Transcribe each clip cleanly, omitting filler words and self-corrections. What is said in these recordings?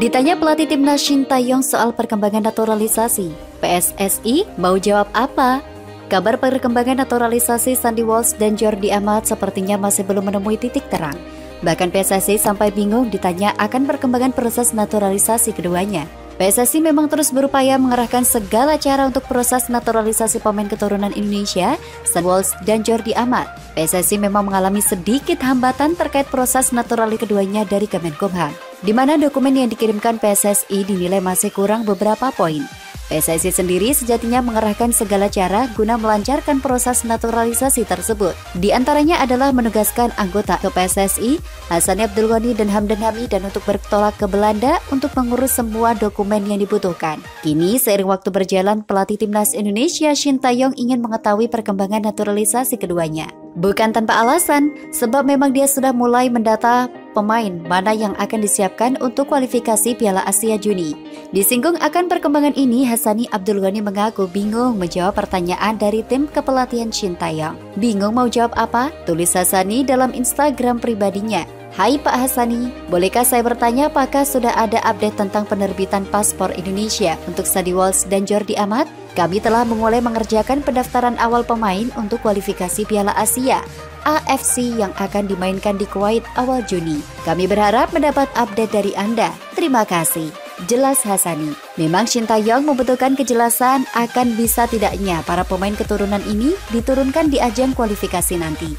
Ditanya pelatih timnas Shin Tae-yong soal perkembangan naturalisasi, PSSI mau jawab apa? Kabar perkembangan naturalisasi Sandy Walsh dan Jordi Amat sepertinya masih belum menemui titik terang. Bahkan PSSI sampai bingung ditanya akan perkembangan proses naturalisasi keduanya. PSSI memang terus berupaya mengerahkan segala cara untuk proses naturalisasi pemain keturunan Indonesia, Sandy Walsh dan Jordi Amat. PSSI memang mengalami sedikit hambatan terkait proses naturalisasi keduanya dari Kemenkumham, di mana dokumen yang dikirimkan PSSI dinilai masih kurang beberapa poin. PSSI sendiri sejatinya mengerahkan segala cara guna melancarkan proses naturalisasi tersebut. Di antaranya adalah menugaskan anggota ke PSSI, Hassani Abdul Ghani dan Hamdan Hamidan untuk bertolak ke Belanda untuk mengurus semua dokumen yang dibutuhkan. Kini, seiring waktu berjalan, pelatih timnas Indonesia Shin Tae-yong ingin mengetahui perkembangan naturalisasi keduanya. Bukan tanpa alasan, sebab memang dia sudah mulai mendata pemain mana yang akan disiapkan untuk kualifikasi Piala Asia Juni. Disinggung akan perkembangan ini, Hassani Abdul Ghani mengaku bingung menjawab pertanyaan dari tim kepelatihan Shin Tae-yong. Bingung mau jawab apa? Tulis Hassani dalam Instagram pribadinya. Hai Pak Hassani, bolehkah saya bertanya apakah sudah ada update tentang penerbitan paspor Indonesia untuk Sandy Walsh dan Jordi Amat? Kami telah memulai mengerjakan pendaftaran awal pemain untuk kualifikasi Piala Asia AFC yang akan dimainkan di Kuwait awal Juni. Kami berharap mendapat update dari Anda. Terima kasih. Jelas Hassani. Memang Shin Tae-yong membutuhkan kejelasan akan bisa tidaknya para pemain keturunan ini diturunkan di ajang kualifikasi nanti.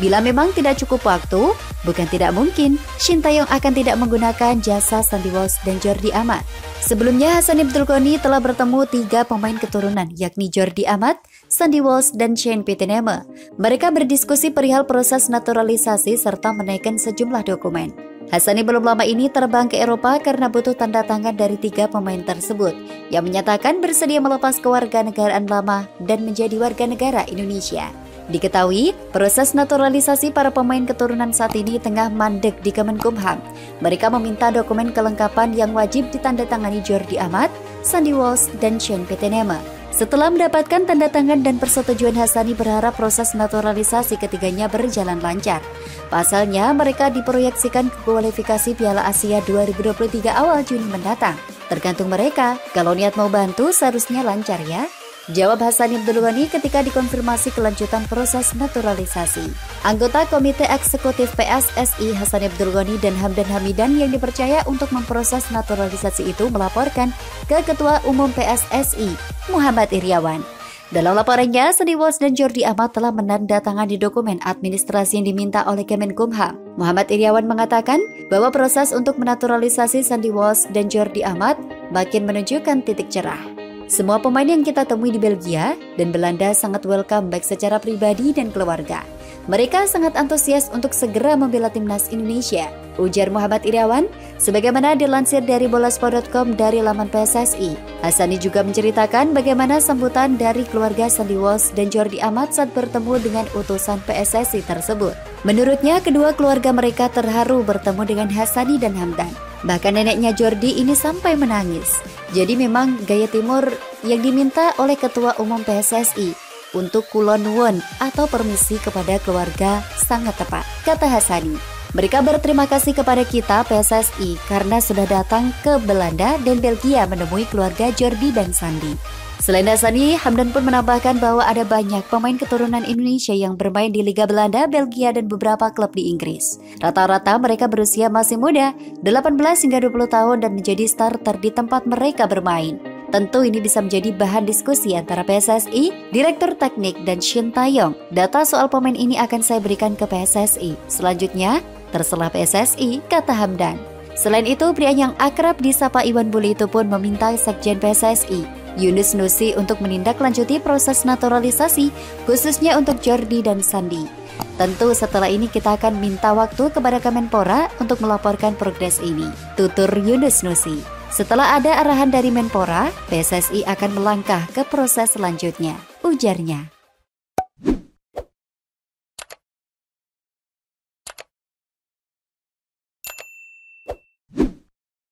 Bila memang tidak cukup waktu, bukan tidak mungkin Shin Tae-yong akan tidak menggunakan jasa Sandy Walsh dan Jordi Amat. Sebelumnya, Hassani Abdul Ghani telah bertemu 3 pemain keturunan, yakni Jordi Amat, Sandy Walsh, dan Shane Pittenema. Mereka berdiskusi perihal proses naturalisasi serta menaikkan sejumlah dokumen. Hassani belum lama ini terbang ke Eropa karena butuh tanda tangan dari 3 pemain tersebut yang menyatakan bersedia melepas kewarganegaraan lama dan menjadi warga negara Indonesia. Diketahui, proses naturalisasi para pemain keturunan saat ini tengah mandek di Kemenkumham. Mereka meminta dokumen kelengkapan yang wajib ditandatangani Jordi Amat, Sandy Walsh, dan Shane Pittenema. Setelah mendapatkan tanda tangan dan persetujuan, Hassani berharap proses naturalisasi ketiganya berjalan lancar. Pasalnya, mereka diproyeksikan ke kualifikasi Piala Asia 2023 awal Juni mendatang. Tergantung mereka, kalau niat mau bantu seharusnya lancar ya. Jawab Hassani Abdul Ghani ketika dikonfirmasi kelanjutan proses naturalisasi. Anggota Komite Eksekutif PSSI Hassani Abdul Ghani dan Hamdan Hamidan yang dipercaya untuk memproses naturalisasi itu melaporkan ke Ketua Umum PSSI, Muhammad Iryawan. Dalam laporannya, Sandy Walsh dan Jordi Amat telah menandatangani dokumen administrasi yang diminta oleh Kemenkumham. Muhammad Iryawan mengatakan bahwa proses untuk menaturalisasi Sandy Walsh dan Jordi Amat makin menunjukkan titik cerah. Semua pemain yang kita temui di Belgia dan Belanda sangat welcome baik secara pribadi dan keluarga. Mereka sangat antusias untuk segera membela timnas Indonesia, ujar Muhammad Iryawan, sebagaimana dilansir dari bolaspo.com dari laman PSSI. Hassani juga menceritakan bagaimana sambutan dari keluarga Sandy Walsh dan Jordi Amat saat bertemu dengan utusan PSSI tersebut. Menurutnya, kedua keluarga mereka terharu bertemu dengan Hassani dan Hamdan. Bahkan neneknya Jordi ini sampai menangis. Jadi memang gaya timur yang diminta oleh Ketua Umum PSSI untuk kulon nuwun atau permisi kepada keluarga sangat tepat, kata Hassani. Mereka berterima kasih kepada kita PSSI karena sudah datang ke Belanda dan Belgia menemui keluarga Jordi dan Sandy. Selain Hassani, Hamdan pun menambahkan bahwa ada banyak pemain keturunan Indonesia yang bermain di Liga Belanda, Belgia, dan beberapa klub di Inggris. Rata-rata mereka berusia masih muda, 18 hingga 20 tahun dan menjadi starter di tempat mereka bermain. Tentu ini bisa menjadi bahan diskusi antara PSSI, Direktur Teknik, dan Shin Tae-yong. Data soal pemain ini akan saya berikan ke PSSI. Selanjutnya, terserah PSSI, kata Hamdan. Selain itu, pria yang akrab disapa Iwan Bule itu pun meminta Sekjen PSSI, Yunus Nusi, untuk menindaklanjuti proses naturalisasi, khususnya untuk Jordi dan Sandy. Tentu setelah ini kita akan minta waktu kepada Kemenpora untuk melaporkan progres ini, tutur Yunus Nusi. Setelah ada arahan dari Menpora, PSSI akan melangkah ke proses selanjutnya, ujarnya.